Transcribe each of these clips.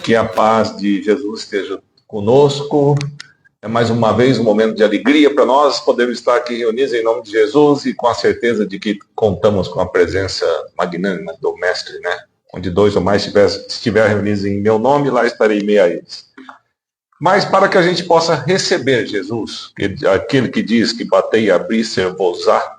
Que a paz de Jesus esteja conosco. É mais uma vez um momento de alegria para nós podermos estar aqui reunidos em nome de Jesus e com a certeza de que contamos com a presença magnânima do Mestre, né? Onde dois ou mais estiver reunidos em meu nome, lá estarei em meio a eles. Mas para que a gente possa receber Jesus, aquele que diz que batei e abri, ser-vos-á,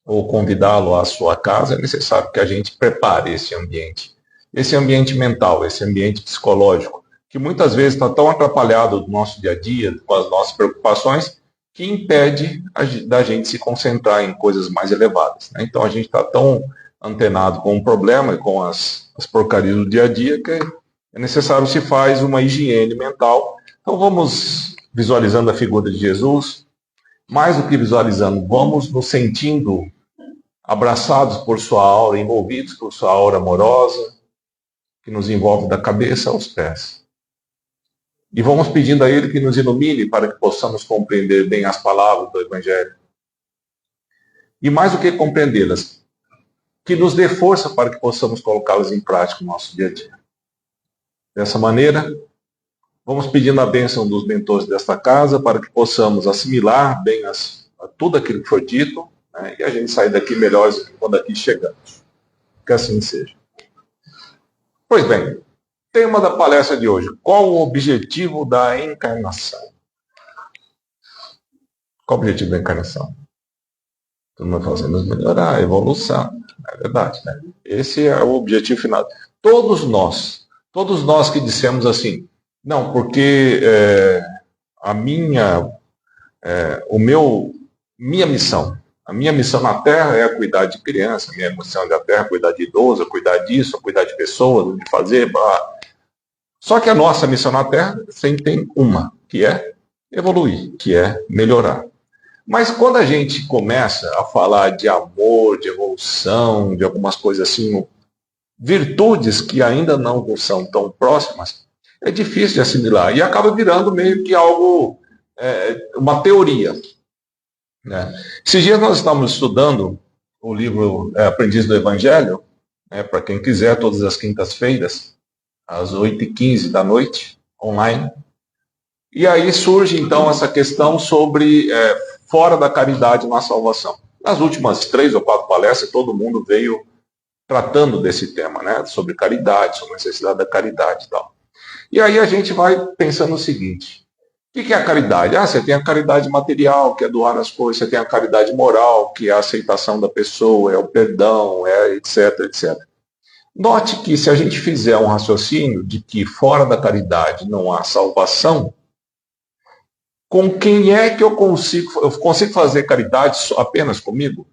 ou convidá-lo à sua casa, é necessário que a gente prepare esse ambiente mental, esse ambiente psicológico, que muitas vezes está tão atrapalhado do nosso dia a dia, com as nossas preocupações, que impede da gente se concentrar em coisas mais elevadas, né? Então a gente está tão antenado com o problema e com as porcarias do dia a dia que é necessário se faz uma higiene mental. Então vamos visualizando a figura de Jesus, mais do que visualizando, vamos nos sentindo abraçados por sua aura, envolvidos por sua aura amorosa, que nos envolve da cabeça aos pés. E vamos pedindo a Ele que nos ilumine para que possamos compreender bem as palavras do Evangelho. E mais do que compreendê-las, que nos dê força para que possamos colocá-las em prática no nosso dia a dia. Dessa maneira, vamos pedindo a bênção dos mentores desta casa para que possamos assimilar bem tudo aquilo que foi dito, né, e a gente sair daqui melhores do que quando aqui chegamos. Que assim seja. Pois bem, tema da palestra de hoje. Qual o objetivo da encarnação? Qual o objetivo da encarnação? Todo mundo fala assim, nos melhorar, a evolução. É verdade, né? Esse é o objetivo final. Todos nós que dissemos assim, não, porque minha missão na Terra é cuidar de criança, minha missão na Terra é cuidar de idoso, cuidar disso, cuidar de pessoas, de fazer, blá. Só que a nossa missão na Terra sempre tem uma, que é evoluir, que é melhorar. Mas quando a gente começa a falar de amor, de evolução, de algumas coisas assim, virtudes que ainda não são tão próximas, é difícil de assimilar e acaba virando meio que algo, uma teoria. Né? Esses dias nós estamos estudando o livro Aprendiz do Evangelho, para quem quiser, todas as quintas-feiras, às 8h15 da noite, online. E aí surge então essa questão sobre fora da caridade na salvação. Nas últimas 3 ou 4 palestras, todo mundo veio tratando desse tema, né? Sobre caridade, sobre a necessidade da caridade e tal. E aí a gente vai pensando o seguinte: o que é a caridade? Você tem a caridade material, que é doar as coisas, você tem a caridade moral, que é a aceitação da pessoa, é o perdão, etc, etc. Note que se a gente fizer um raciocínio de que fora da caridade não há salvação, com quem é que eu consigo fazer caridade apenas comigo?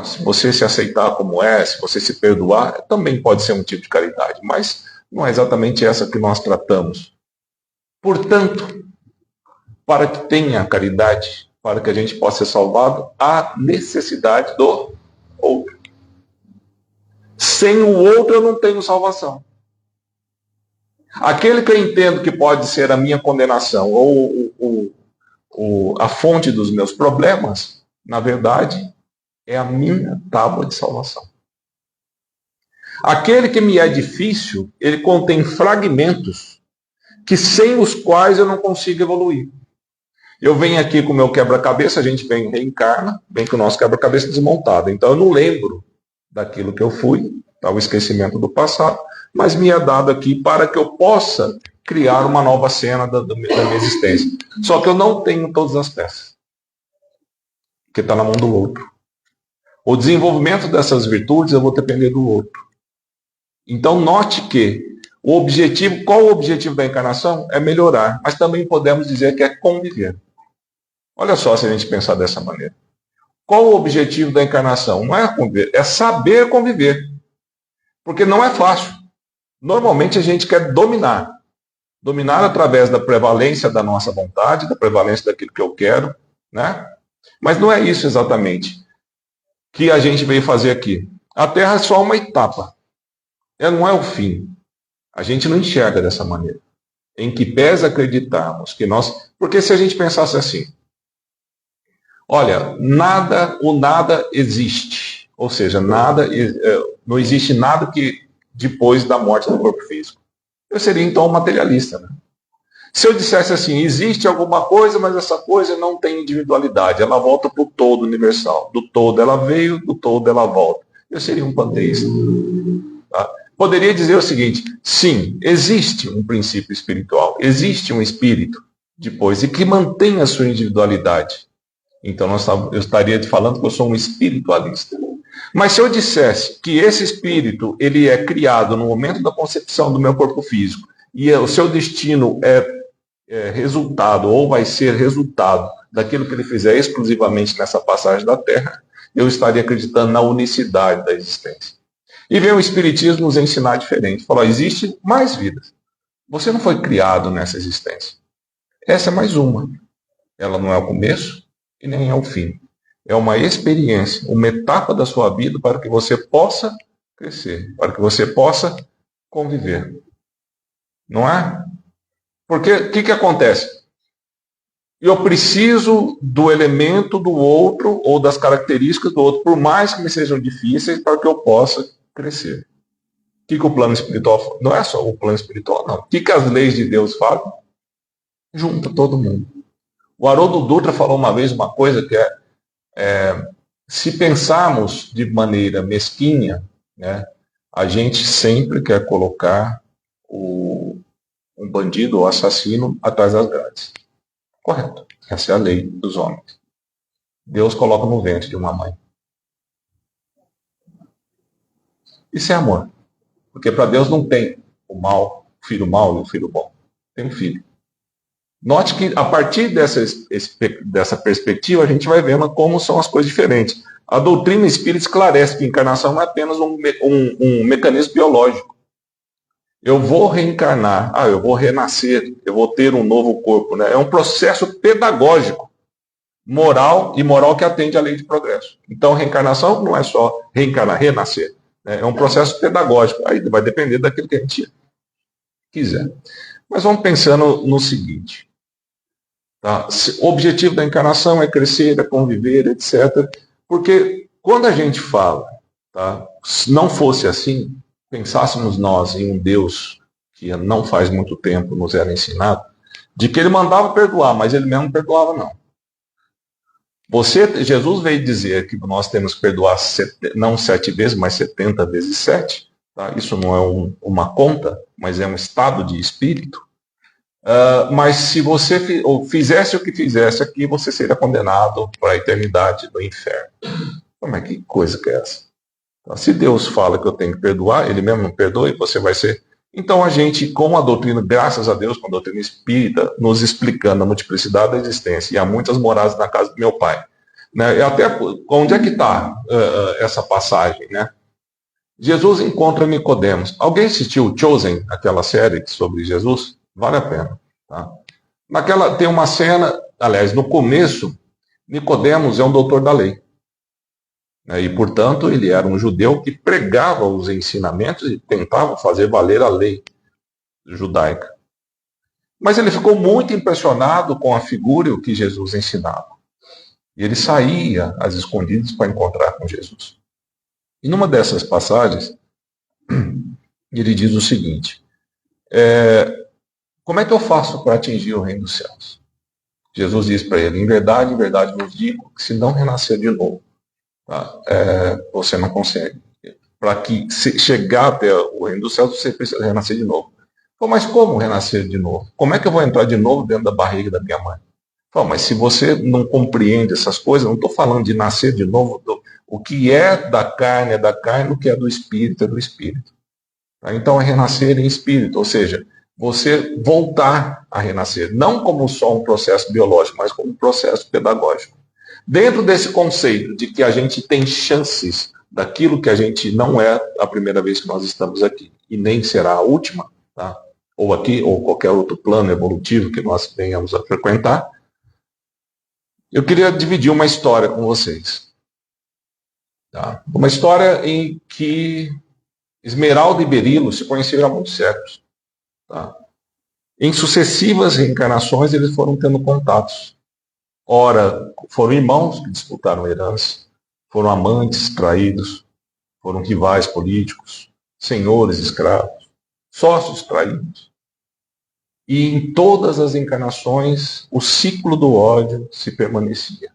Se você se aceitar como se você se perdoar, também pode ser um tipo de caridade, mas não é exatamente essa que nós tratamos. Portanto, para que tenha caridade, para que a gente possa ser salvado, há necessidade do outro. Sem o outro eu não tenho salvação. Aquele que eu entendo que pode ser a minha condenação ou a fonte dos meus problemas, na verdade, é a minha tábua de salvação. Aquele que me é difícil, ele contém fragmentos que sem os quais eu não consigo evoluir. Eu venho aqui com o meu quebra-cabeça, a gente reencarna, vem com o nosso quebra-cabeça desmontado. Então eu não lembro daquilo que eu fui, o esquecimento do passado, mas me é dado aqui para que eu possa criar uma nova cena da minha existência. Só que eu não tenho todas as peças, porque está na mão do outro. O desenvolvimento dessas virtudes eu vou depender do outro. Então note que qual o objetivo da encarnação? É melhorar, mas também podemos dizer que é conviver. Olha só se a gente pensar dessa maneira. Qual o objetivo da encarnação? Não é conviver, é saber conviver. Porque não é fácil. Normalmente a gente quer dominar. Dominar através da prevalência da nossa vontade, da prevalência daquilo que eu quero, né? Mas não é isso exatamente que a gente veio fazer aqui. A Terra é só uma etapa. Não é o fim. A gente não enxerga dessa maneira. Em que pese acreditarmos que nós... Porque se a gente pensasse assim, olha, o nada existe. Ou seja, não existe nada que depois da morte do corpo físico. Eu seria então um materialista, né? Se eu dissesse assim, existe alguma coisa, mas essa coisa não tem individualidade, ela volta para o todo universal. Do todo ela veio, do todo ela volta. Eu seria um panteísta. Tá? Poderia dizer o seguinte, sim, existe um princípio espiritual, existe um espírito depois, e que mantém a sua individualidade. Então eu estaria falando que eu sou um espiritualista. Mas se eu dissesse que esse espírito ele é criado no momento da concepção do meu corpo físico, e o seu destino é resultado, ou vai ser resultado daquilo que ele fizer exclusivamente nessa passagem da Terra, eu estaria acreditando na unicidade da existência. E vem o Espiritismo nos ensinar diferente. Falar, existe mais vidas. Você não foi criado nessa existência. Essa é mais uma. Ela não é o começo e nem é o fim. É uma experiência, uma etapa da sua vida para que você possa crescer, para que você possa conviver. Não é? Porque o que acontece? Eu preciso do elemento do outro ou das características do outro, por mais que me sejam difíceis, para que eu possa crescer. O que o plano espiritual... Não é só o plano espiritual, não. O que as leis de Deus fazem? Junta todo mundo. O Haroldo Dutra falou uma vez uma coisa que se pensarmos de maneira mesquinha, né, a gente sempre quer colocar um bandido ou assassino atrás das grades. Correto. Essa é a lei dos homens. Deus coloca no ventre de uma mãe. Isso é amor. Porque para Deus não tem o mal e o filho bom. Tem um filho. Note que a partir dessa perspectiva a gente vai vendo como são as coisas diferentes. A doutrina espírita esclarece que a encarnação não é apenas um mecanismo biológico. Eu vou reencarnar, eu vou renascer, eu vou ter um novo corpo. Né? É um processo pedagógico, moral que atende à lei de progresso. Então, reencarnação não é só reencarnar, renascer. Né? É um processo pedagógico. Aí vai depender daquilo que a gente quiser. Mas vamos pensando no seguinte. Tá? O objetivo da encarnação é crescer, é conviver, etc. Porque quando a gente fala, tá? Se não fosse assim, pensássemos nós em um Deus que não faz muito tempo nos era ensinado, de que ele mandava perdoar, mas ele mesmo não perdoava, não. Jesus veio dizer que nós temos que perdoar não 7 vezes, mas 70 vezes 7. Tá? Isso não é uma conta, mas é um estado de espírito. Mas se você fizesse o que fizesse aqui, você seria condenado para a eternidade no inferno. Mas que coisa que é essa? Então, se Deus fala que eu tenho que perdoar, ele mesmo não perdoa e você vai ser... Então a gente, com a doutrina, graças a Deus, com a doutrina espírita, nos explicando a multiplicidade da existência, e há muitas moradas na casa do meu pai. Né? E até onde é que está essa passagem? Né? Jesus encontra Nicodemos. Alguém assistiu Chosen, aquela série sobre Jesus? Vale a pena. Tá? Tem uma cena, aliás, no começo, Nicodemos é um doutor da lei. E, portanto, ele era um judeu que pregava os ensinamentos e tentava fazer valer a lei judaica. Mas ele ficou muito impressionado com a figura e o que Jesus ensinava. E ele saía às escondidas para encontrar com Jesus. E numa dessas passagens, ele diz o seguinte: como é que eu faço para atingir o reino dos céus? Jesus diz para ele: em verdade vos digo que se não renascer de novo, tá, você não consegue. Para que chegar até o reino dos céus, você precisa renascer de novo. Mas como renascer de novo? Como é que eu vou entrar de novo dentro da barriga da minha mãe? Mas se você não compreende essas coisas, não estou falando de nascer de novo. O que é da carne é da carne, o que é do espírito é do espírito. Tá? Então é renascer em espírito, ou seja, você voltar a renascer, não como só um processo biológico, mas como um processo pedagógico. Dentro desse conceito de que a gente tem chances daquilo que a gente não é a primeira vez que nós estamos aqui, e nem será a última, tá? Ou aqui, ou qualquer outro plano evolutivo que nós venhamos a frequentar, eu queria dividir uma história com vocês. Tá? Uma história em que Esmeralda e Berilo se conheceram há muitos séculos. Tá? Em sucessivas reencarnações, eles foram tendo contatos. Ora, foram irmãos que disputaram herança, foram amantes traídos, foram rivais políticos, senhores escravos, sócios traídos. E em todas as encarnações, o ciclo do ódio se permanecia.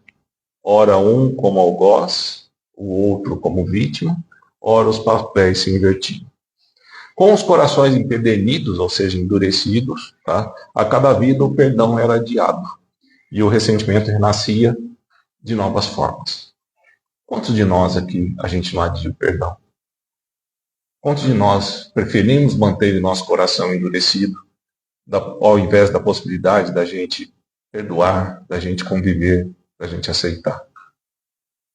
Ora um como algoz, o outro como vítima, ora os papéis se invertiam. Com os corações empedernidos, ou seja, endurecidos, tá? A cada vida o perdão era adiado e o ressentimento renascia de novas formas. Quantos de nós aqui a gente não adia o perdão? Quantos de nós preferimos manter o nosso coração endurecido ao invés da possibilidade da gente perdoar, da gente conviver, da gente aceitar?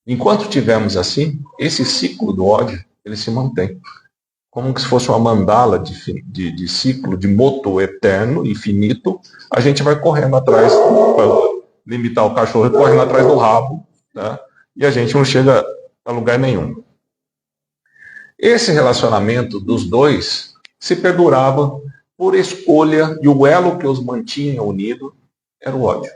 Enquanto tivermos assim, esse ciclo do ódio, ele se mantém. Como se fosse uma mandala de ciclo, de moto eterno, infinito, a gente vai correndo atrás, para limitar o cachorro, correndo atrás do rabo, tá? E a gente não chega a lugar nenhum. Esse relacionamento dos dois se perdurava por escolha, e o elo que os mantinha unidos era o ódio.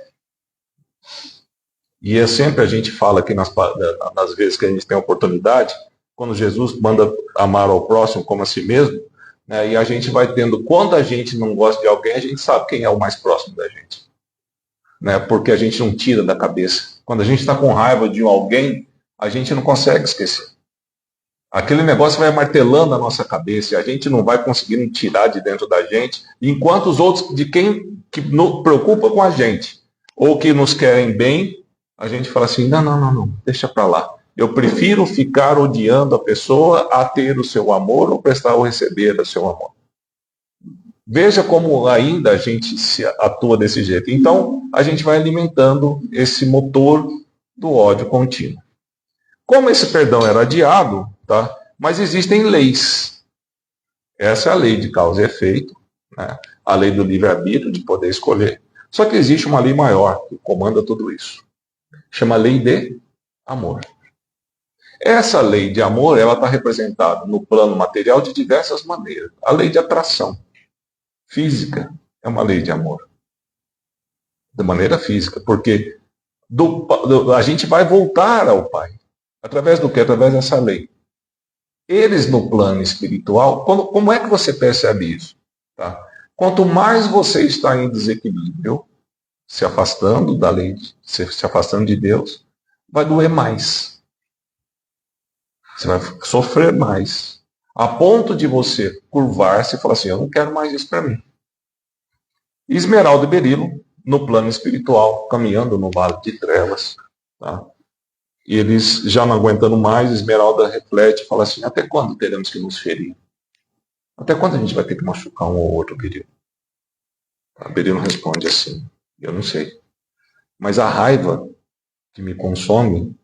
E é sempre a gente fala aqui nas vezes que a gente tem a oportunidade, quando Jesus manda amar ao próximo como a si mesmo, né, e a gente vai tendo, quando a gente não gosta de alguém, a gente sabe quem é o mais próximo da gente. Né, porque a gente não tira da cabeça. Quando a gente está com raiva de alguém, a gente não consegue esquecer. Aquele negócio vai martelando a nossa cabeça e a gente não vai conseguindo tirar de dentro da gente, enquanto os outros, de quem que nos preocupa com a gente, ou que nos querem bem, a gente fala assim, não, deixa para lá. Eu prefiro ficar odiando a pessoa a ter o seu amor ou prestar ou receber o seu amor. Veja como ainda a gente se atua desse jeito. Então, a gente vai alimentando esse motor do ódio contínuo. Como esse perdão era adiado, tá? Mas existem leis. Essa é a lei de causa e efeito, né? A lei do livre-arbítrio, de poder escolher. Só que existe uma lei maior que comanda tudo isso. Chama lei de amor. Essa lei de amor, ela está representada no plano material de diversas maneiras. A lei de atração física é uma lei de amor. De maneira física, porque a gente vai voltar ao Pai. Através do quê? Através dessa lei. Eles no plano espiritual, como é que você percebe isso? Tá? Quanto mais você está em desequilíbrio, se afastando da lei, se afastando de Deus, vai doer mais. Você vai sofrer mais. A ponto de você curvar-se e falar assim, eu não quero mais isso para mim. Esmeralda e Berilo, no plano espiritual, caminhando no vale de trevas, tá? E eles, já não aguentando mais, Esmeralda reflete e fala assim, até quando teremos que nos ferir? Até quando a gente vai ter que machucar um ou outro, Berilo? A Berilo responde assim, eu não sei. Mas a raiva que me consome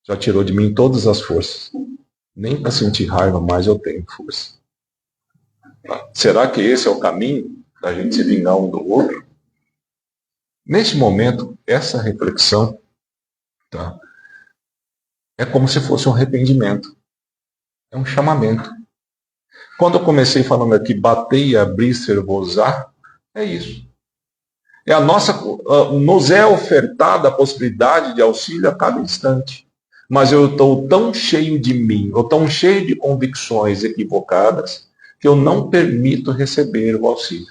já tirou de mim todas as forças. Nem para sentir raiva mais eu tenho força. Será que esse é o caminho da gente se vingar um do outro? Neste momento, essa reflexão, tá? É como se fosse um arrependimento. É um chamamento. Quando eu comecei falando aqui, batei e abrir, servosar, é isso. É a nossa, nos é ofertada a possibilidade de auxílio a cada instante. Mas eu estou tão cheio de mim, ou tão cheio de convicções equivocadas, que eu não permito receber o auxílio.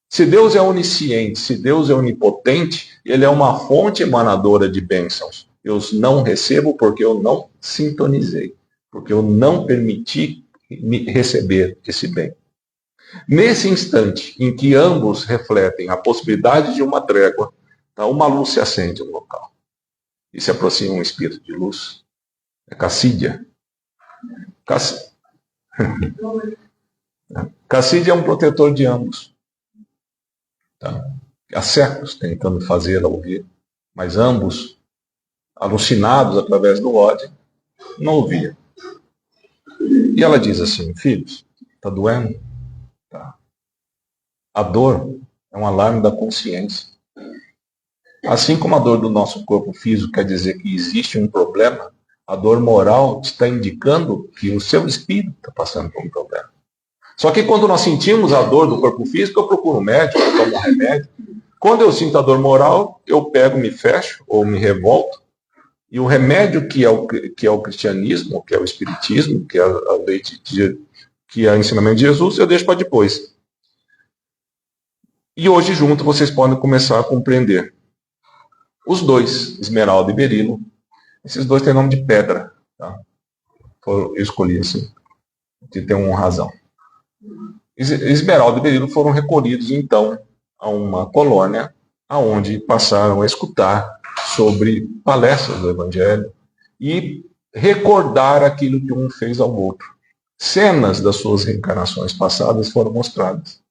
Se Deus é onisciente, se Deus é onipotente, Ele é uma fonte emanadora de bênçãos. Eu não recebo porque eu não sintonizei, porque eu não permiti receber esse bem. Nesse instante em que ambos refletem a possibilidade de uma trégua, tá, uma luz se acende no local. E se aproxima um espírito de luz. É Cassídia. Cassídia é um protetor de ambos. Tá? Há séculos tentando fazê-la ouvir, mas ambos, alucinados através do ódio, não ouviam. E ela diz assim, filhos, está doendo? Tá. A dor é um alarme da consciência. Assim como a dor do nosso corpo físico quer dizer que existe um problema, a dor moral está indicando que o seu espírito está passando por um problema. Só que quando nós sentimos a dor do corpo físico, eu procuro um médico, eu tomo um remédio. Quando eu sinto a dor moral, eu pego, me fecho ou me revolto. E o remédio que é o cristianismo, que é o espiritismo, que é a lei que é o ensinamento de Jesus, eu deixo para depois. E hoje, junto, vocês podem começar a compreender. Os dois, Esmeralda e Berilo, esses dois têm nome de pedra. Tá? Eu escolhi assim, que tem uma razão. Esmeralda e Berilo foram recolhidos, então, a uma colônia, aonde passaram a escutar sobre palestras do Evangelho e recordar aquilo que um fez ao outro. Cenas das suas reencarnações passadas foram mostradas.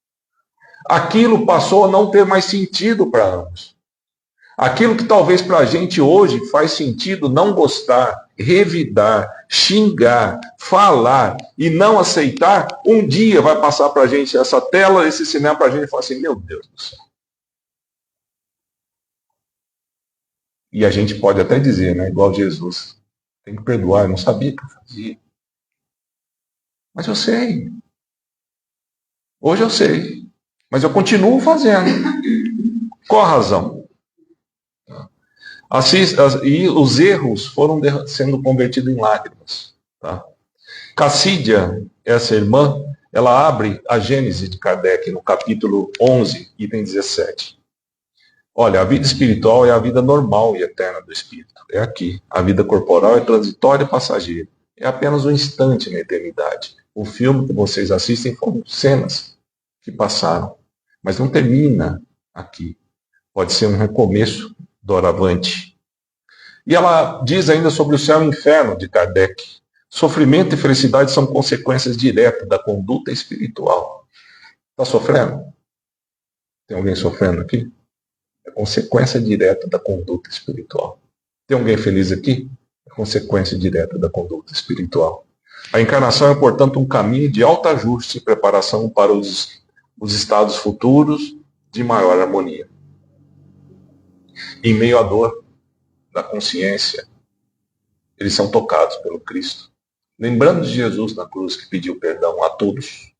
Aquilo passou a não ter mais sentido para ambos. Aquilo que talvez para a gente hoje faz sentido não gostar, revidar, xingar, falar e não aceitar, um dia vai passar para a gente essa tela, esse cinema para a gente e falar assim, meu Deus do céu. E a gente pode até dizer, né, igual Jesus, tem que perdoar, eu não sabia que eu fazia. Mas eu sei. Hoje eu sei. Mas eu continuo fazendo. Qual a razão? E os erros foram sendo convertidos em lágrimas. Tá? Cassídia, essa irmã, ela abre a Gênese de Kardec no capítulo 11, item 17. Olha, a vida espiritual é a vida normal e eterna do espírito. É aqui. A vida corporal é transitória e passageira. É apenas um instante na eternidade. O filme que vocês assistem foram cenas que passaram. Mas não termina aqui. Pode ser um recomeço doravante. E ela diz ainda sobre o céu e o inferno de Kardec. Sofrimento e felicidade são consequências diretas da conduta espiritual. Está sofrendo? Tem alguém sofrendo aqui? É consequência direta da conduta espiritual. Tem alguém feliz aqui? É consequência direta da conduta espiritual. A encarnação é, portanto, um caminho de alto ajuste e preparação para os estados futuros de maior harmonia. Em meio à dor da consciência, eles são tocados pelo Cristo. Lembrando de Jesus na cruz que pediu perdão a todos,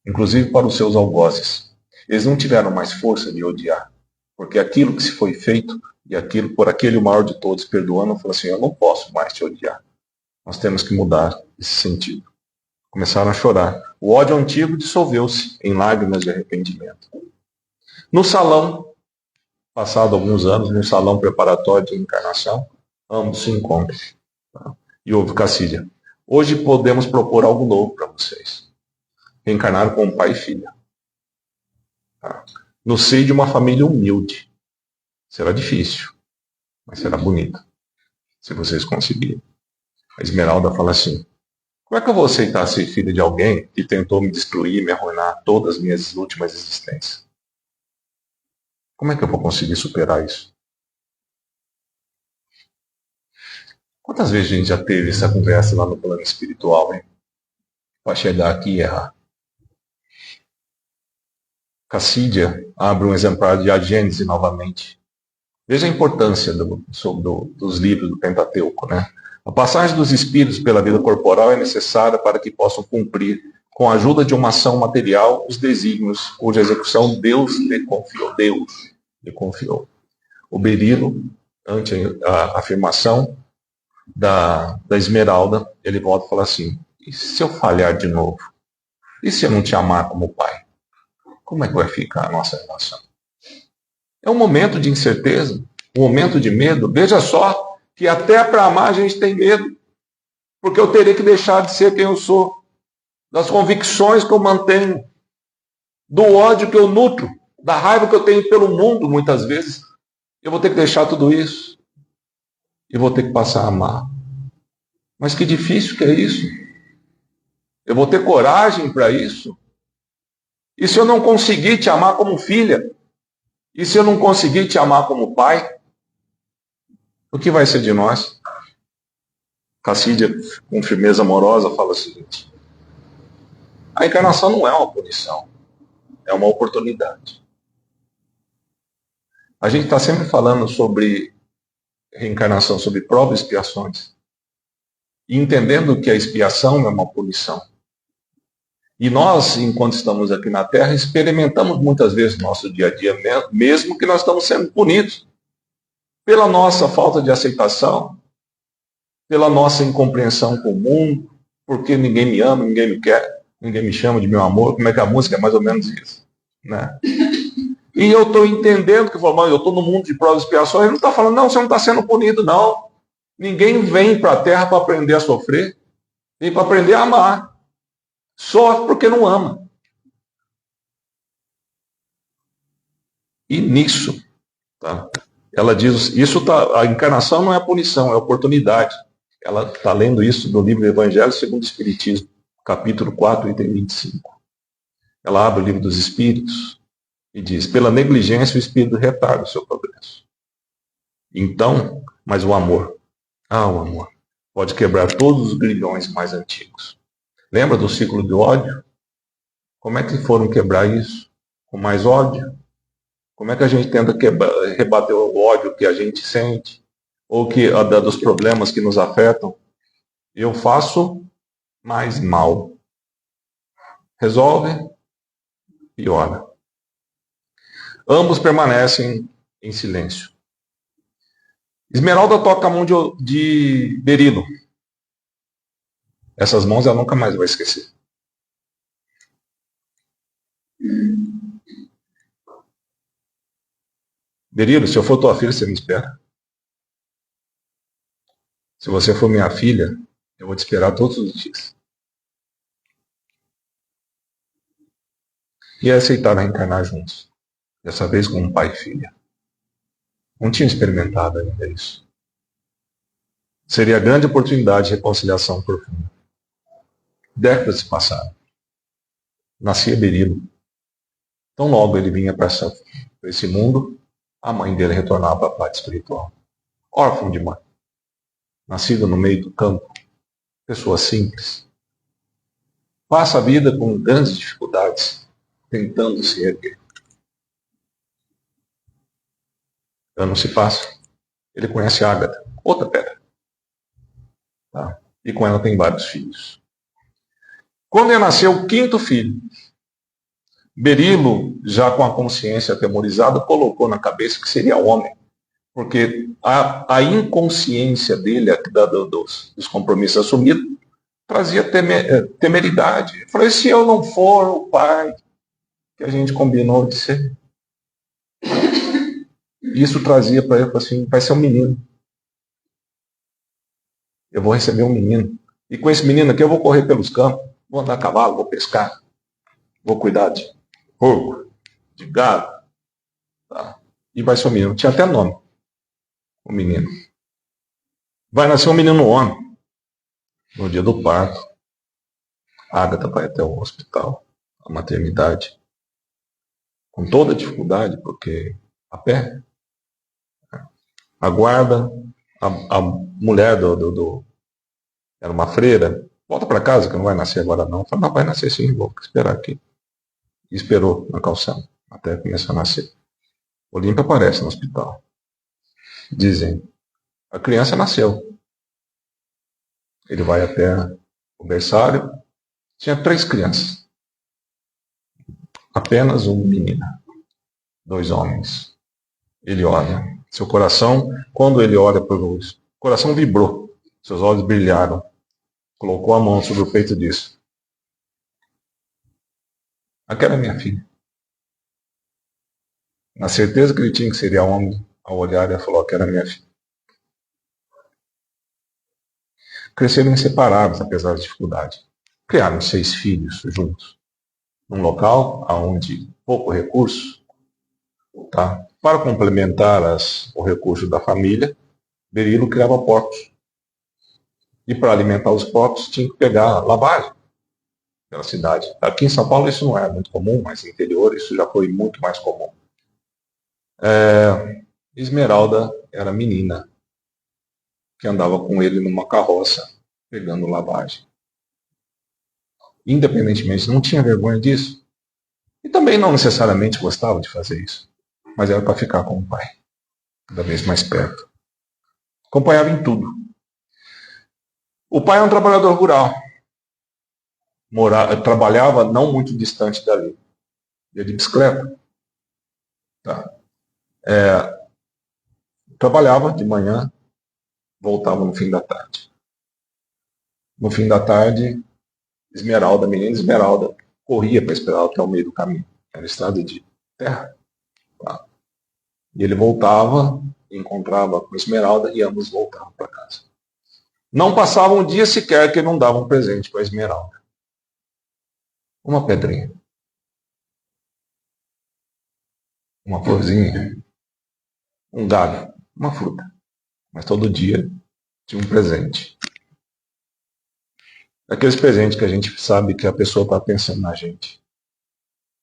inclusive para os seus algozes. Eles não tiveram mais força de odiar, porque aquilo que se foi feito, e aquilo por aquele o maior de todos perdoando, falou assim, eu não posso mais te odiar. Nós temos que mudar esse sentido. Começaram a chorar. O ódio antigo dissolveu-se em lágrimas de arrependimento. No salão, passado alguns anos, no salão preparatório de encarnação, ambos se encontram. Tá? E houve Cassídia. Hoje podemos propor algo novo para vocês. Reencarnar como pai e filha. Tá? No seio de uma família humilde. Será difícil, mas será bonito, se vocês conseguirem. A Esmeralda fala assim, como é que eu vou aceitar ser filho de alguém que tentou me destruir e me arruinar todas as minhas últimas existências? Como é que eu vou conseguir superar isso? Quantas vezes a gente já teve essa conversa lá no plano espiritual, hein? Para chegar aqui e errar. Cassídia abre um exemplar de A Gênese novamente. Veja a importância dos livros do Pentateuco, né? A passagem dos espíritos pela vida corporal é necessária para que possam cumprir, com a ajuda de uma ação material, os desígnios cuja execução Deus lhe confiou. Deus lhe confiou. O Berilo, ante a afirmação da Esmeralda, ele volta e fala assim, e se eu falhar de novo? E se eu não te amar como pai? Como é que vai ficar a nossa relação? É um momento de incerteza, um momento de medo. Veja só que até para amar a gente tem medo. Porque eu teria que deixar de ser quem eu sou. Das convicções que eu mantenho. Do ódio que eu nutro. Da raiva que eu tenho pelo mundo, muitas vezes. Eu vou ter que deixar tudo isso. E vou ter que passar a amar. Mas que difícil que é isso. Eu vou ter coragem para isso. E se eu não conseguir te amar como filha? E se eu não conseguir te amar como pai, o que vai ser de nós? Cassídia, com firmeza amorosa, fala o seguinte, a encarnação não é uma punição, é uma oportunidade. A gente está sempre falando sobre reencarnação, sobre provas e expiações, e entendendo que a expiação é uma punição. E nós, enquanto estamos aqui na Terra, experimentamos muitas vezes no nosso dia a dia, mesmo que nós estamos sendo punidos pela nossa falta de aceitação, pela nossa incompreensão com o mundo, porque ninguém me ama, ninguém me quer, ninguém me chama de meu amor. Como é que a música é mais ou menos isso, né? E eu estou entendendo que eu estou no mundo de provas e expiações. Ele não está falando, não, você não está sendo punido, não. Ninguém vem para a terra para aprender a sofrer, vem para aprender a amar. Sofre porque não ama. E nisso, tá? Ela diz, a encarnação não é punição, é oportunidade. Ela está lendo isso no livro do Evangelho segundo o Espiritismo, capítulo 4, item 25. Ela abre o livro dos Espíritos e diz, pela negligência o Espírito retarda o seu progresso. Então, mas o amor, o amor, pode quebrar todos os grilhões mais antigos. Lembra do ciclo de ódio? Como é que foram quebrar isso? Com mais ódio? Como é que a gente tenta rebater o ódio que a gente sente? Ou dos problemas que nos afetam? Eu faço mais mal. Resolve? Piora. Ambos permanecem em silêncio. Esmeralda toca a mão de Berilo. Essas mãos ela nunca mais vai esquecer. Berilo, se eu for tua filha, você me espera. Se você for minha filha, eu vou te esperar todos os dias. E aceitaram reencarnar juntos. Dessa vez como pai e filha. Não tinha experimentado ainda isso. Seria a grande oportunidade de reconciliação profunda. Décadas se passaram. Nascia Berilo. Tão logo ele vinha para esse mundo, a mãe dele retornava à parte espiritual. Órfão de mãe. Nascido no meio do campo. Pessoa simples. Passa a vida com grandes dificuldades, tentando se erguer. Ano se passa. Ele conhece Ágata, outra pedra. Tá? E com ela tem vários filhos. Quando ele nasceu o quinto filho, Berilo, já com a consciência atemorizada, colocou na cabeça que seria homem. Porque a inconsciência dele, dos compromissos assumidos, trazia temeridade. Ele falou, e se eu não for o pai que a gente combinou de ser? Isso trazia para ele assim, vai ser um menino. Eu vou receber um menino. E com esse menino aqui eu vou correr pelos campos, vou andar a cavalo, vou pescar, vou cuidar de porco, de gado. Tá? E vai ser um menino. Tinha até nome, o menino. Vai nascer um menino homem. No dia do parto, a Ágata vai até o hospital, a maternidade, com toda a dificuldade, porque a pé. Aguarda, a mulher era uma freira, volta para casa que não vai nascer agora não. Fala, não, vai nascer sim, vou esperar aqui. E esperou na calção, até começar a nascer. Olímpio aparece no hospital. Dizem, a criança nasceu. Ele vai até o berçário. Tinha 3 crianças. Apenas uma menina. 2 homens. Ele olha. Seu coração, quando ele olha para o coração vibrou. Seus olhos brilharam. Colocou a mão sobre o peito e disse, aquela é minha filha. Na certeza que ele tinha que seria homem, ao olhar, ele falou, aquela é minha filha. Cresceram inseparáveis, apesar da dificuldade. Criaram 6 filhos juntos. Num local onde pouco recurso, tá? Para complementar o recurso da família, Berilo criava porcos. E para alimentar os porcos tinha que pegar lavagem pela cidade. Aqui em São Paulo isso não é muito comum, mas no interior isso já foi muito mais comum. Esmeralda era menina, que andava com ele numa carroça, pegando lavagem. Independentemente, não tinha vergonha disso. E também não necessariamente gostava de fazer isso. Mas era para ficar com o pai, cada vez mais perto. Acompanhava em tudo. O pai é um trabalhador rural. Trabalhava não muito distante dali. Ia de bicicleta. Tá. Trabalhava de manhã, voltava no fim da tarde. No fim da tarde, Esmeralda, a menina Esmeralda, corria para esperar até o meio do caminho. Era estrada de terra. Tá? E ele voltava, encontrava com Esmeralda e ambos voltavam para casa. Não passava um dia sequer que não dava um presente para Esmeralda. Uma pedrinha. Uma florzinha. Um galho. Uma fruta. Mas todo dia tinha um presente. Aqueles presentes que a gente sabe que a pessoa está pensando na gente.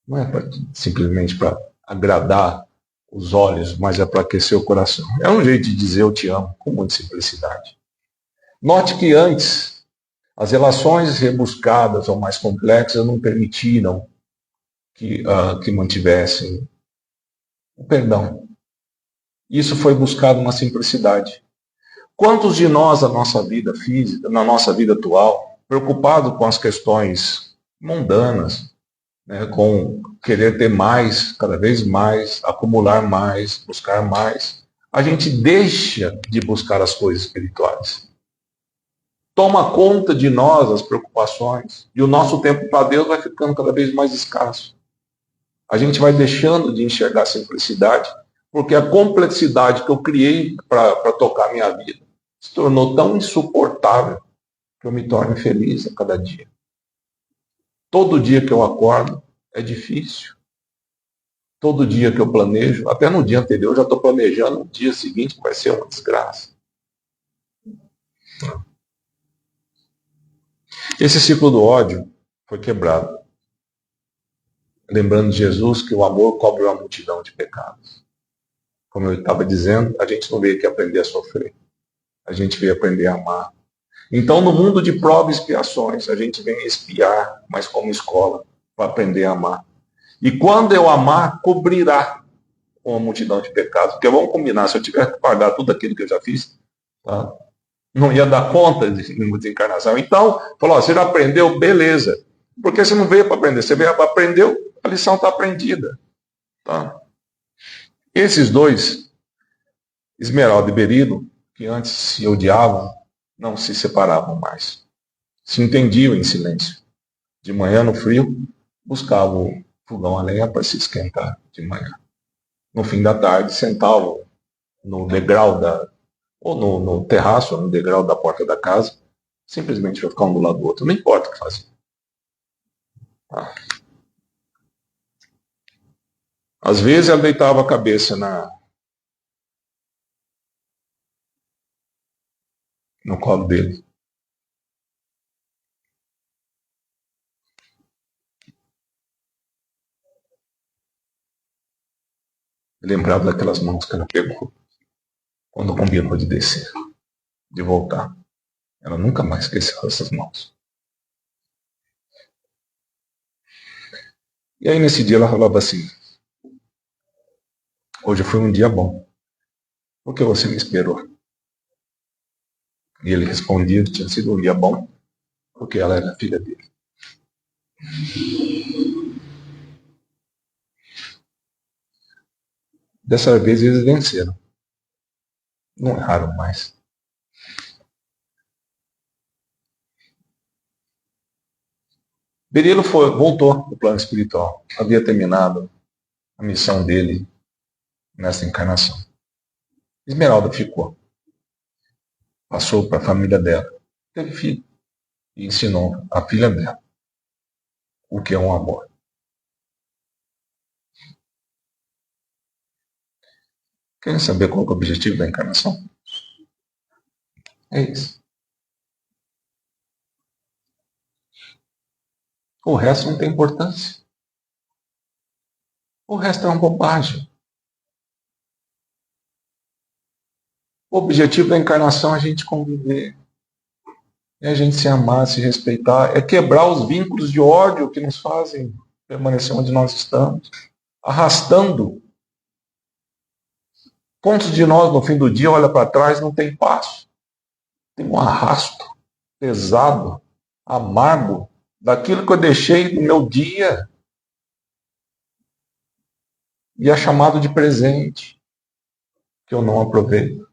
Não é simplesmente para agradar os olhos, mas é para aquecer o coração. É um jeito de dizer eu te amo, com muita simplicidade. Note que antes, as relações rebuscadas ou mais complexas não permitiram que mantivessem o perdão. Isso foi buscado na simplicidade. Quantos de nós, na nossa vida física, na nossa vida atual, preocupados com as questões mundanas, né, com querer ter mais, cada vez mais, acumular mais, buscar mais, a gente deixa de buscar as coisas espirituais. Toma conta de nós as preocupações, e o nosso tempo para Deus vai ficando cada vez mais escasso. A gente vai deixando de enxergar a simplicidade, porque a complexidade que eu criei para tocar a minha vida se tornou tão insuportável que eu me torno infeliz a cada dia. Todo dia que eu acordo é difícil. Todo dia que eu planejo, até no dia anterior, eu já estou planejando o dia seguinte, que vai ser uma desgraça. Esse ciclo do ódio foi quebrado. Lembrando de Jesus que o amor cobre uma multidão de pecados. Como eu estava dizendo, a gente não veio aqui aprender a sofrer. A gente veio aprender a amar. Então, no mundo de provas e expiações, a gente vem espiar, mas como escola, para aprender a amar. E quando eu amar, cobrirá uma multidão de pecados. Porque vamos combinar, se eu tiver que pagar tudo aquilo que eu já fiz, tá? Não ia dar conta de desencarnação. Então, falou, você já aprendeu? Beleza. Porque você não veio para aprender, você veio para aprender, a lição está aprendida. Tá? Esses dois, Esmeralda e Berilo, que antes se odiavam, não se separavam mais. Se entendiam em silêncio. De manhã, no frio, buscavam o fogão a lenha para se esquentar de manhã. No fim da tarde, sentavam no degrau ou no terraço, ou no degrau da porta da casa, simplesmente para ficar um do lado do outro. Não importa o que fazia. Tá? Às vezes ela deitava a cabeça no colo dele. Lembrava daquelas mãos que ela pegou quando combinou de descer, de voltar. Ela nunca mais esqueceu essas mãos. E aí nesse dia ela falava assim, hoje foi um dia bom. Por que você me esperou? E ele respondia que tinha sido um dia bom, porque ela era filha dele. Dessa vez eles venceram. Não erraram mais. Berilo voltou do plano espiritual. Havia terminado a missão dele nessa encarnação. Esmeralda ficou. Passou para a família dela. Teve filho. E ensinou a filha dela o que é um amor. Querem saber qual é o objetivo da encarnação? É isso. O resto não tem importância. O resto é uma bobagem. O objetivo da encarnação é a gente conviver. É a gente se amar, se respeitar. É quebrar os vínculos de ódio que nos fazem permanecer onde nós estamos. Arrastando. Quantos de nós, no fim do dia, olha para trás e não tem passo? Tem um arrasto pesado, amargo, daquilo que eu deixei no meu dia. E é chamado de presente, que eu não aproveito.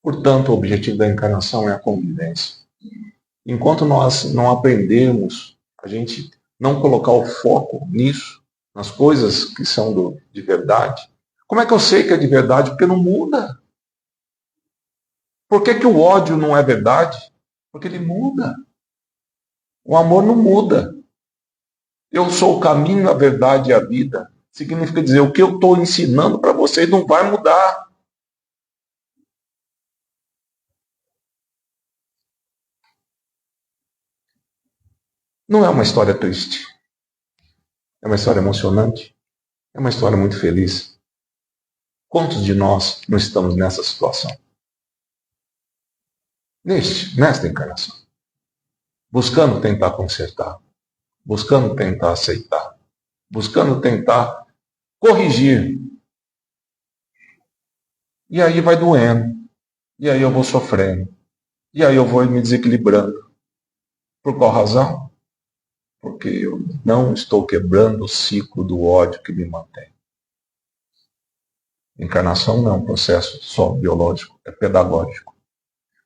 Portanto, o objetivo da encarnação é a convivência. Enquanto nós não aprendemos, a gente não colocar o foco nisso, nas coisas que são de verdade. Como é que eu sei que é de verdade? Porque não muda. Por que o ódio não é verdade? Porque ele muda. O amor não muda. Eu sou o caminho, a verdade e a vida. Significa dizer, o que eu estou ensinando para vocês não vai mudar. Não é uma história triste. É uma história emocionante. É uma história muito feliz. Quantos de nós não estamos nessa situação? Nesta encarnação. Buscando tentar consertar. Buscando tentar aceitar. Buscando tentar corrigir. E aí vai doendo. E aí eu vou sofrendo. E aí eu vou me desequilibrando. Por qual razão? Porque eu não estou quebrando o ciclo do ódio que me mantém. Encarnação não é um processo só biológico, é pedagógico.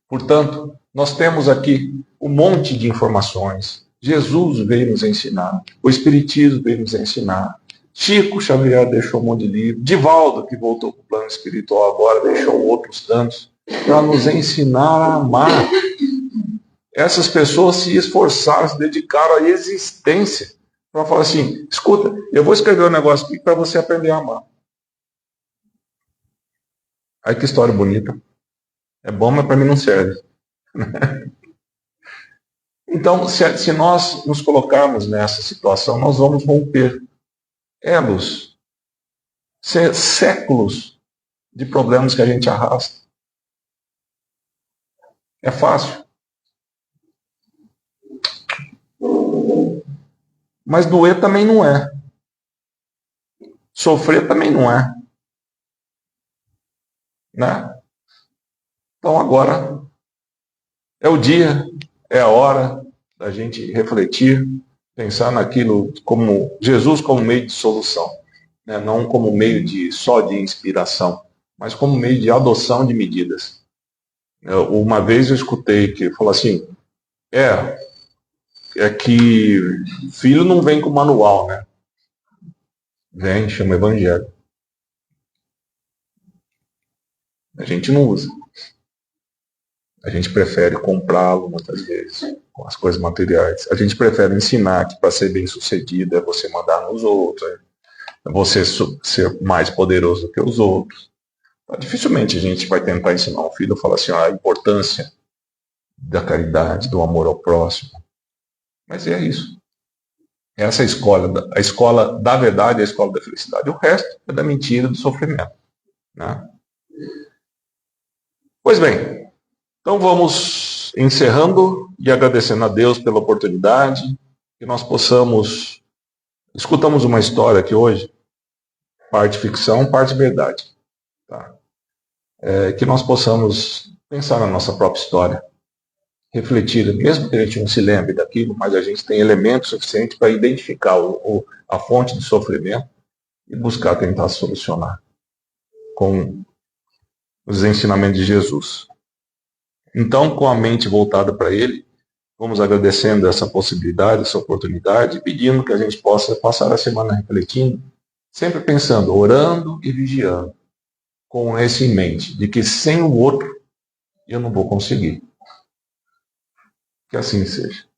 Portanto, nós temos aqui um monte de informações. Jesus veio nos ensinar, o Espiritismo veio nos ensinar, Chico Xavier deixou um monte de livro, Divaldo, que voltou para o plano espiritual agora, deixou outros tantos, para nos ensinar a amar. Essas pessoas se esforçaram, se dedicaram à existência para falar assim, escuta, eu vou escrever um negócio aqui para você aprender a amar. Aí que história bonita. É bom, mas para mim não serve. Então, se nós nos colocarmos nessa situação, nós vamos romper elos, séculos de problemas que a gente arrasta. É fácil. Mas doer também não é. Sofrer também não é. Né? Então agora é o dia, é a hora da gente refletir, pensar naquilo como Jesus como meio de solução, né? Não como meio só de inspiração, mas como meio de adoção de medidas. Uma vez eu escutei que falou assim, é que filho não vem com manual, né? Vem, chama evangelho. A gente não usa. A gente prefere comprá-lo muitas vezes, com as coisas materiais. A gente prefere ensinar que para ser bem sucedido é você mandar nos outros, é você ser mais poderoso do que os outros. Então, dificilmente a gente vai tentar ensinar um filho a falar assim, a importância da caridade, do amor ao próximo. Mas é isso. Essa é a escola da verdade, a escola da felicidade. O resto é da mentira, do sofrimento. Né? Pois bem, então vamos encerrando e agradecendo a Deus pela oportunidade, que nós possamos... Escutamos uma história aqui hoje, parte ficção, parte verdade. Tá? Que nós possamos pensar na nossa própria história, refletir, mesmo que a gente não se lembre daquilo, mas a gente tem elementos suficientes para identificar a fonte do sofrimento e buscar tentar solucionar com os ensinamentos de Jesus. Então, com a mente voltada para Ele, vamos agradecendo essa possibilidade, essa oportunidade, pedindo que a gente possa passar a semana refletindo, sempre pensando, orando e vigiando, com esse em mente, de que sem o outro eu não vou conseguir. Que assim seja.